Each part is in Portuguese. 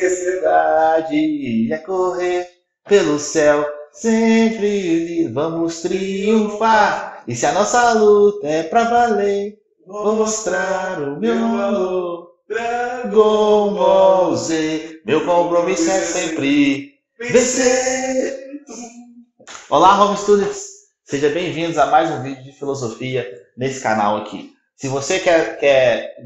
Felicidade é correr pelo céu, sempre vamos triunfar. E se a nossa luta é pra valer, vou mostrar o meu valor. Dragon Ball Z, meu compromisso é sempre vencer. Olá, home students! Sejam bem-vindos a mais um vídeo de filosofia nesse canal aqui. Se você quer...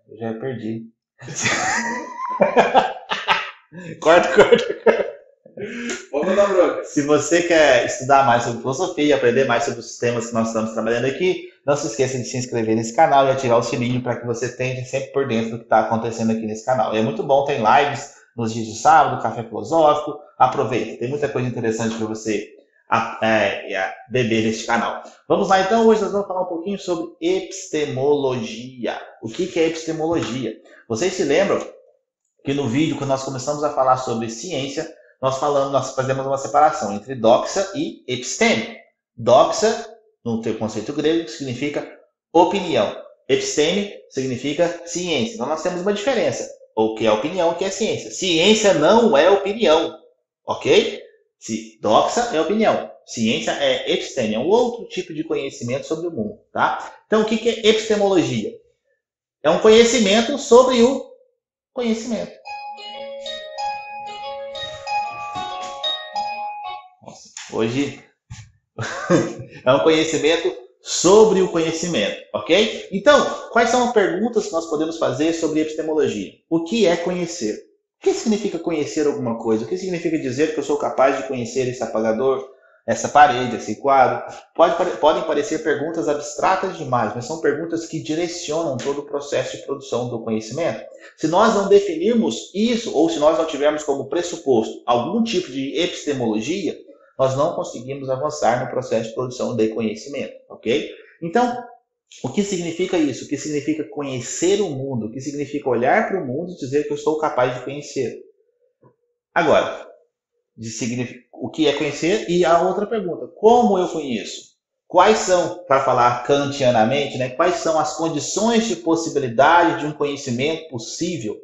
Eu já perdi. Corta. Vamos dar bronca. Se você quer estudar mais sobre filosofia e aprender mais sobre os temas que nós estamos trabalhando aqui, não se esqueça de se inscrever nesse canal e ativar o sininho para que você esteja sempre por dentro do que está acontecendo aqui nesse canal. E é muito bom, tem lives nos dias de sábado, café filosófico. Aproveita, tem muita coisa interessante para você beber neste canal. Vamos lá então, hoje nós vamos falar um pouquinho sobre epistemologia. O que é epistemologia? Vocês se lembram que no vídeo, quando nós começamos a falar sobre ciência, nós fazemos uma separação entre doxa e episteme. Doxa, no teu conceito grego, significa opinião. Episteme significa ciência. Então nós temos uma diferença. O que é opinião, o que é ciência. Ciência não é opinião, ok? Doxa é opinião. Ciência é episteme, é um outro tipo de conhecimento sobre o mundo, tá? Então o que é epistemologia? É um conhecimento sobre o conhecimento. Nossa, hoje é um conhecimento sobre o conhecimento, ok? Então, quais são as perguntas que nós podemos fazer sobre epistemologia? O que é conhecer? O que significa conhecer alguma coisa? O que significa dizer que eu sou capaz de conhecer esse apagador, essa parede, esse quadro? Podem parecer perguntas abstratas demais, mas são perguntas que direcionam todo o processo de produção do conhecimento. Se nós não definirmos isso, ou se nós não tivermos como pressuposto algum tipo de epistemologia, nós não conseguimos avançar no processo de produção de conhecimento, ok? Então, o que significa isso? O que significa conhecer o mundo? O que significa olhar para o mundo e dizer que eu sou capaz de conhecer? Agora, o que é conhecer? E a outra pergunta, como eu conheço? Quais são, para falar kantianamente, quais são as condições de possibilidade de um conhecimento possível?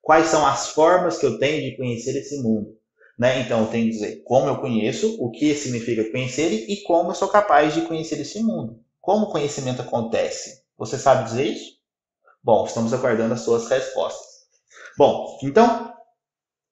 Quais são as formas que eu tenho de conhecer esse mundo? Então, eu tenho que dizer como eu conheço, o que significa conhecer e como eu sou capaz de conhecer esse mundo. Como o conhecimento acontece? Você sabe dizer isso? Bom, estamos aguardando as suas respostas. Bom, então,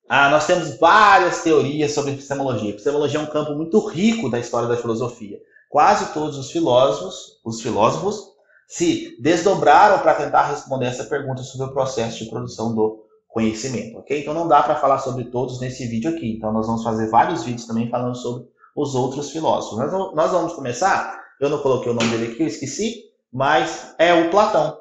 nós temos várias teorias sobre epistemologia. Epistemologia é um campo muito rico da história da filosofia. Quase todos os filósofos se desdobraram para tentar responder essa pergunta sobre o processo de produção do conhecimento, ok? Então não dá para falar sobre todos nesse vídeo aqui. Então nós vamos fazer vários vídeos também falando sobre os outros filósofos. Nós vamos começar, eu não coloquei o nome dele aqui, eu esqueci, mas é o Platão.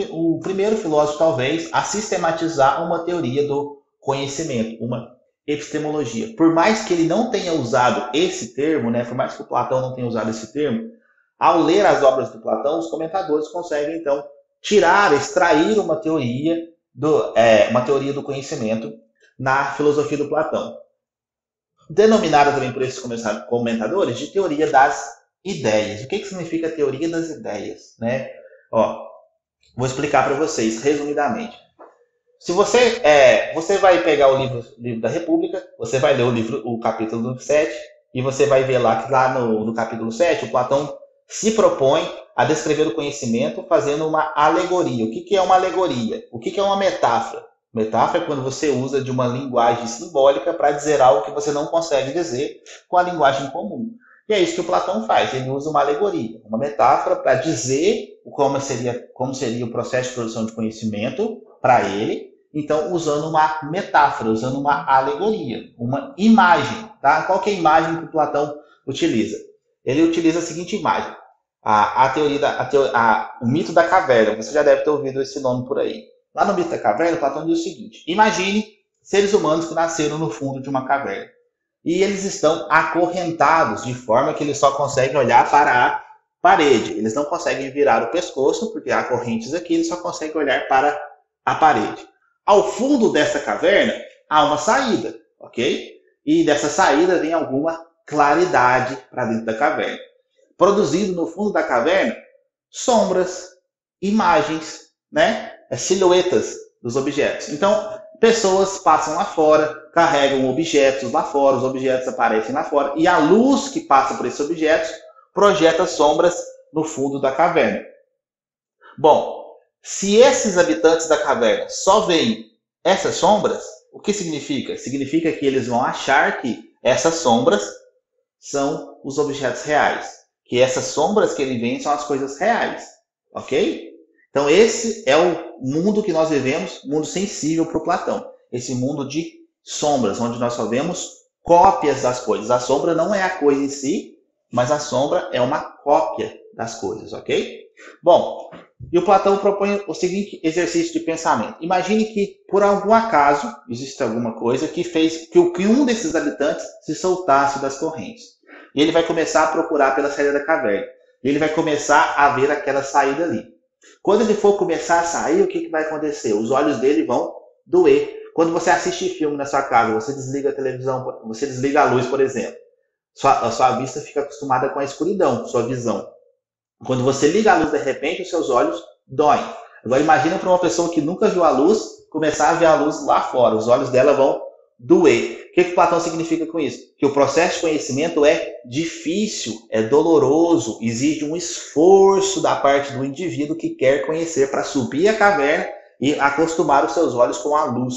O primeiro filósofo, talvez, a sistematizar uma teoria do conhecimento, uma epistemologia. Por mais que ele não tenha usado esse termo, por mais que o Platão não tenha usado esse termo, ao ler as obras do Platão, os comentadores conseguem, então, extrair uma teoria do conhecimento na filosofia do Platão. Denominada também por esses comentadores de teoria das ideias. O que significa teoria das ideias? Vou explicar para vocês, resumidamente. Se você vai pegar o livro da República, você vai ler o capítulo 7, e você vai ver lá que no capítulo 7, o Platão se propõe a descrever o conhecimento fazendo uma alegoria. O que é uma alegoria? O que é uma metáfora? Metáfora é quando você usa de uma linguagem simbólica para dizer algo que você não consegue dizer com a linguagem comum. E é isso que o Platão faz. Ele usa uma alegoria, uma metáfora para dizer como seria o processo de produção de conhecimento para ele. Então, usando uma metáfora, usando uma alegoria, uma imagem. Tá? Qual que é a imagem que o Platão utiliza? Ele utiliza a seguinte imagem. O mito da caverna. Você já deve ter ouvido esse nome por aí. Lá no mito da caverna, Platão diz o seguinte. Imagine seres humanos que nasceram no fundo de uma caverna. E eles estão acorrentados, de forma que eles só conseguem olhar para a parede. Eles não conseguem virar o pescoço, porque há correntes aqui, eles só conseguem olhar para a parede. Ao fundo dessa caverna, há uma saída, ok? E dessa saída vem alguma claridade para dentro da caverna. Produzindo no fundo da caverna sombras, imagens, silhuetas dos objetos. Então, pessoas passam lá fora, carregam objetos lá fora, os objetos aparecem lá fora, e a luz que passa por esses objetos projeta sombras no fundo da caverna. Bom, se esses habitantes da caverna só veem essas sombras, o que significa? Significa que eles vão achar que essas sombras são os objetos reais, que essas sombras que ele vê são as coisas reais, ok? Então esse é o mundo que nós vivemos, mundo sensível para o Platão. Esse mundo de sombras, onde nós só vemos cópias das coisas. A sombra não é a coisa em si, mas a sombra é uma cópia das coisas, ok? Bom, e o Platão propõe o seguinte exercício de pensamento. Imagine que, por algum acaso, existe alguma coisa que fez que um desses habitantes se soltasse das correntes. E ele vai começar a procurar pela saída da caverna. E ele vai começar a ver aquela saída ali. Quando ele for começar a sair, o que vai acontecer? Os olhos dele vão doer. Quando você assiste filme na sua casa, você desliga a televisão, você desliga a luz, por exemplo. A sua vista fica acostumada com a escuridão, sua visão. Quando você liga a luz, de repente, os seus olhos doem. Agora imagina para uma pessoa que nunca viu a luz, começar a ver a luz lá fora. Os olhos dela vão doer. O que Platão significa com isso? Que o processo de conhecimento é difícil, é doloroso, exige um esforço da parte do indivíduo que quer conhecer para subir a caverna e acostumar os seus olhos com a luz.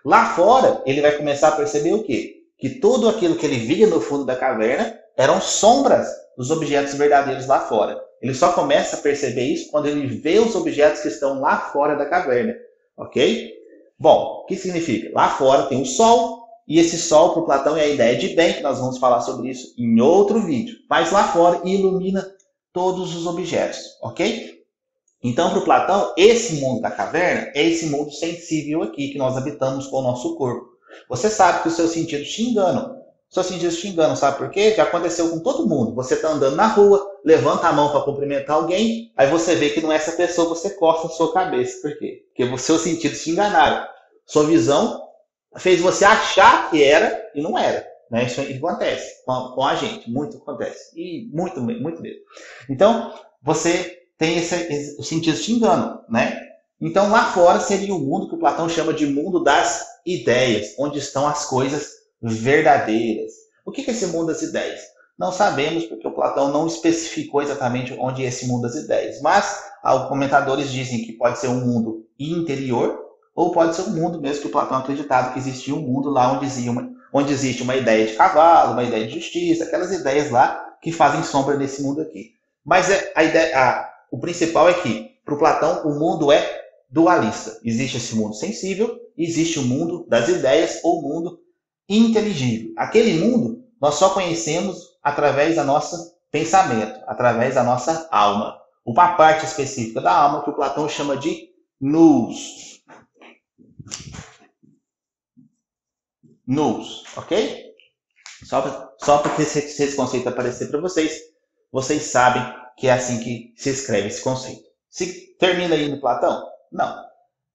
Lá fora, ele vai começar a perceber o quê? Que tudo aquilo que ele via no fundo da caverna eram sombras dos objetos verdadeiros lá fora. Ele só começa a perceber isso quando ele vê os objetos que estão lá fora da caverna. Ok? Bom, o que significa? Lá fora tem o Sol, e esse Sol para o Platão é a ideia de bem, que nós vamos falar sobre isso em outro vídeo. Mas lá fora ilumina todos os objetos. Ok? Então, para o Platão, esse mundo da caverna é esse mundo sensível aqui, que nós habitamos com o nosso corpo. Você sabe que os seus sentidos te enganam. Seus sentidos te enganam, sabe por quê? Já aconteceu com todo mundo. Você está andando na rua, levanta a mão para cumprimentar alguém, aí você vê que não é essa pessoa, você corta a sua cabeça. Por quê? Porque os seus sentidos te enganaram. Sua visão fez você achar que era e não era. Né? Isso acontece com a gente, muito acontece. E muito mesmo. Então, você tem os sentidos te enganam, né? Então, lá fora seria o mundo que o Platão chama de mundo das ideias, onde estão as coisas verdadeiras. O que é esse mundo das ideias? Não sabemos, porque o Platão não especificou exatamente onde é esse mundo das ideias, mas alguns comentadores dizem que pode ser um mundo interior, ou pode ser um mundo mesmo que o Platão acreditava que existia um mundo lá onde existe uma ideia de cavalo, uma ideia de justiça, aquelas ideias lá que fazem sombra nesse mundo aqui. Mas o principal é que, para o Platão, o mundo é dualista. Existe esse mundo sensível, existe o mundo das ideias, ou mundo inteligível. Aquele mundo nós só conhecemos através do nosso pensamento, através da nossa alma. Uma parte específica da alma que o Platão chama de nous. Nous, ok? Só para que esse conceito aparecer para vocês, vocês sabem que é assim que se escreve esse conceito. Se termina aí no Platão? Não.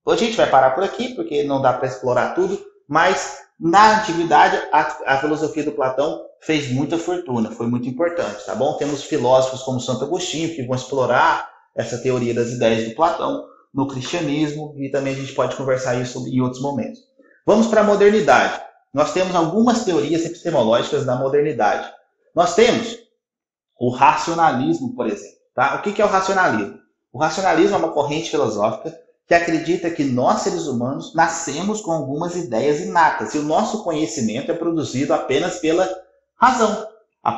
Hoje a gente vai parar por aqui, porque não dá para explorar tudo, mas na antiguidade a filosofia do Platão fez muita fortuna, foi muito importante, tá bom? Temos filósofos como Santo Agostinho que vão explorar essa teoria das ideias do Platão no cristianismo, e também a gente pode conversar isso em outros momentos. Vamos para a modernidade. Nós temos algumas teorias epistemológicas da modernidade. Nós temos o racionalismo, por exemplo. Tá? O que é o racionalismo? O racionalismo é uma corrente filosófica que acredita que nós, seres humanos, nascemos com algumas ideias inatas, e o nosso conhecimento é produzido apenas pela razão.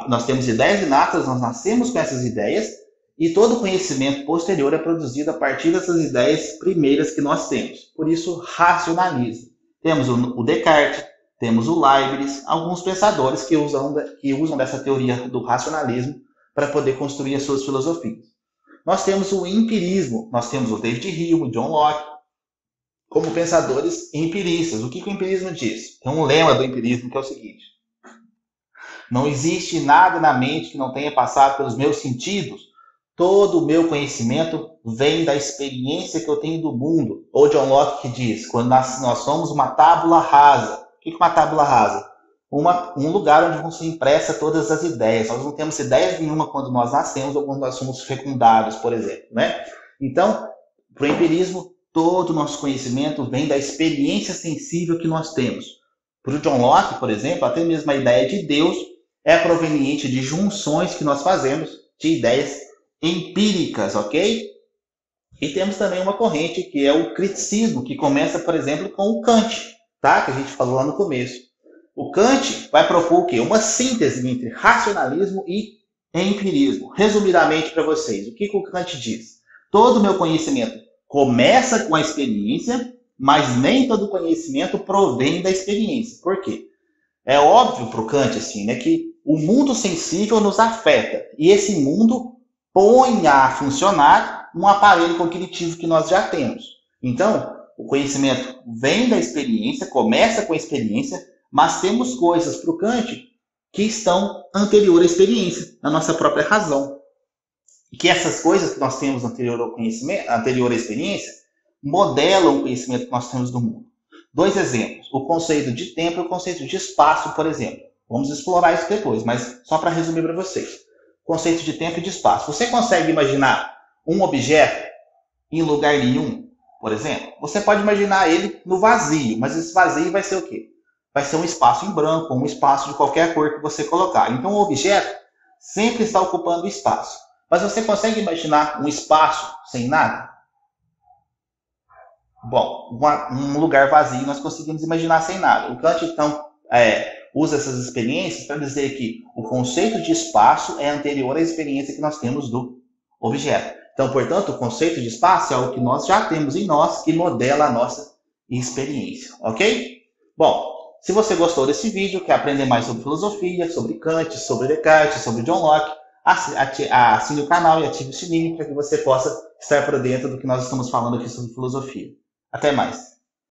Nós temos ideias inatas, nós nascemos com essas ideias, e todo conhecimento posterior é produzido a partir dessas ideias primeiras que nós temos. Por isso, racionalismo. Temos o Descartes, temos o Leibniz, alguns pensadores que usam dessa teoria do racionalismo para poder construir as suas filosofias. Nós temos o empirismo, nós temos o David Hume, o John Locke, como pensadores empiristas. O que o empirismo diz? Tem um lema do empirismo que é o seguinte: não existe nada na mente que não tenha passado pelos meus sentidos. Todo o meu conhecimento vem da experiência que eu tenho do mundo. Ou John Locke que diz, quando nós somos uma tábula rasa. O que é uma tábula rasa? Um lugar onde vão ser impressas todas as ideias. Nós não temos ideias nenhuma quando nós nascemos ou quando nós somos fecundados, por exemplo. Né? Então, para o empirismo, todo o nosso conhecimento vem da experiência sensível que nós temos. Para o John Locke, por exemplo, até mesmo a ideia de Deus é proveniente de junções que nós fazemos de ideias empíricas, ok? E temos também uma corrente que é o criticismo, que começa, por exemplo, com o Kant, tá? Que a gente falou lá no começo. O Kant vai propor o quê? Uma síntese entre racionalismo e empirismo. Resumidamente para vocês, o que o Kant diz? Todo o meu conhecimento começa com a experiência, mas nem todo conhecimento provém da experiência. Por quê? É óbvio para o Kant assim, né, que o mundo sensível nos afeta. E esse mundo põe a funcionar um aparelho cognitivo que nós já temos. Então, o conhecimento vem da experiência, começa com a experiência, mas temos coisas para o Kant que estão anterior à experiência, na nossa própria razão. E que essas coisas que nós temos anterior ao conhecimento, anterior à experiência, modelam o conhecimento que nós temos do mundo. 2 exemplos, o conceito de tempo e o conceito de espaço, por exemplo. Vamos explorar isso depois, mas só para resumir para vocês. Conceito de tempo e de espaço. Você consegue imaginar um objeto em lugar nenhum, por exemplo? Você pode imaginar ele no vazio, mas esse vazio vai ser o quê? Vai ser um espaço em branco, um espaço de qualquer cor que você colocar. Então o objeto sempre está ocupando espaço. Mas você consegue imaginar um espaço sem nada? Bom, um lugar vazio nós conseguimos imaginar sem nada. O Kant, então, usa essas experiências para dizer que o conceito de espaço é anterior à experiência que nós temos do objeto. Então, portanto, o conceito de espaço é algo que nós já temos em nós, que modela a nossa experiência, ok? Bom, se você gostou desse vídeo, quer aprender mais sobre filosofia, sobre Kant, sobre Descartes, sobre John Locke, assine o canal e ative o sininho para que você possa estar por dentro do que nós estamos falando aqui sobre filosofia. Até mais!